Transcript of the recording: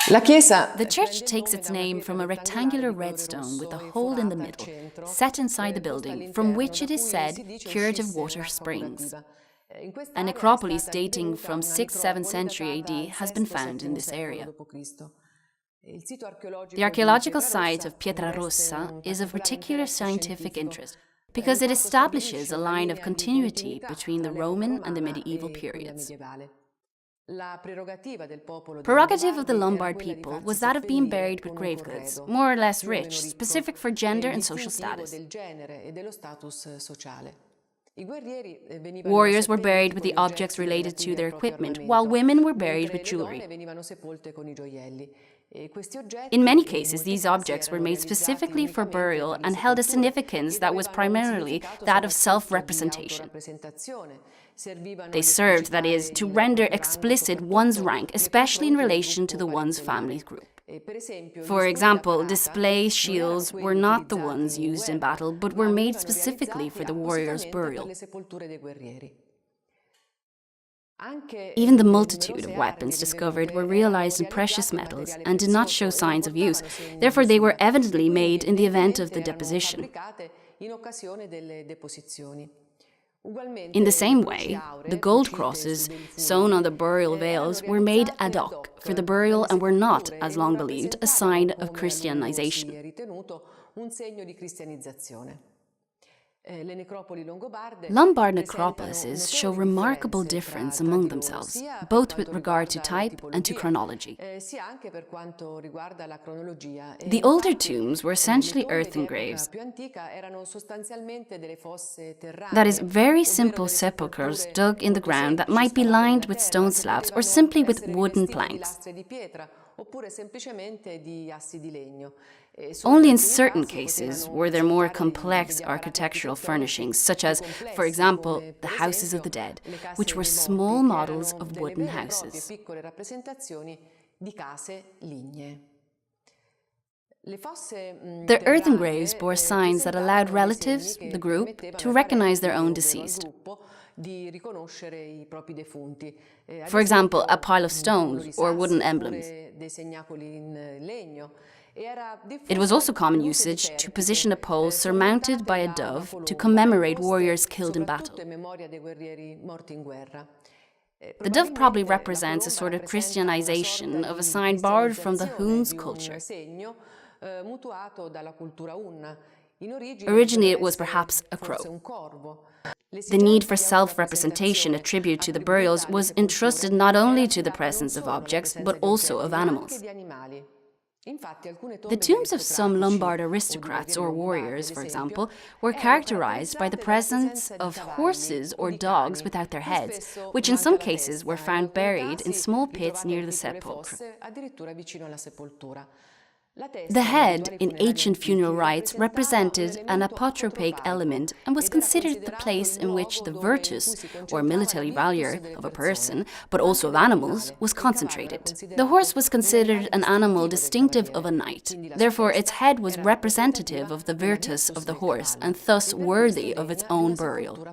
The church takes its name from a rectangular red stone with a hole in the middle, set inside the building, from which it is said curative water springs. A necropolis dating from 6th-7th century AD has been found in this area. The archaeological site of Pietrarossa is of particular scientific interest because it establishes a line of continuity between the Roman and the medieval periods. Prerogative of the Lombard people was that of being buried with grave goods, more or less rich, specific for gender and social status. Warriors were buried with the objects related to their equipment, while women were buried with jewelry. In many cases, these objects were made specifically for burial and held a significance that was primarily that of self-representation. They served, that is, to render explicit one's rank, especially in relation to the one's family group. For example, display shields were not the ones used in battle, but were made specifically for the warrior's burial. Even the multitude of weapons discovered were realized in precious metals and did not show signs of use. Therefore, they were evidently made in the event of the deposition. In the same way, the gold crosses sewn on the burial veils were made ad hoc for the burial and were not, as long believed, a sign of Christianization. Lombard necropolises show remarkable difference among themselves, both with regard to type and to chronology. The older tombs were essentially earthen graves. That is, very simple sepulchres dug in the ground that might be lined with stone slabs or simply with wooden planks. Only in certain cases were there more complex architectural furnishings, such as, for example, the houses of the dead, which were small models of wooden houses. The earthen graves bore signs that allowed relatives, the group, to recognize their own deceased. For example, a pile of stones or wooden emblems. It was also common usage to position a pole surmounted by a dove to commemorate warriors killed in battle. The dove probably represents a sort of Christianization of a sign borrowed from the Huns culture. Originally, it was perhaps a crow. The need for self-representation attributed to the burials was entrusted not only to the presence of objects, but also of animals. The tombs of some Lombard aristocrats or warriors, for example, were characterized by the presence of horses or dogs without their heads, which in some cases were found buried in small pits near the sepulchre. The head, in ancient funeral rites, represented an apotropic element and was considered the place in which the virtus, or military valor of a person, but also of animals, was concentrated. The horse was considered an animal distinctive of a knight. Therefore, its head was representative of the virtus of the horse and thus worthy of its own burial.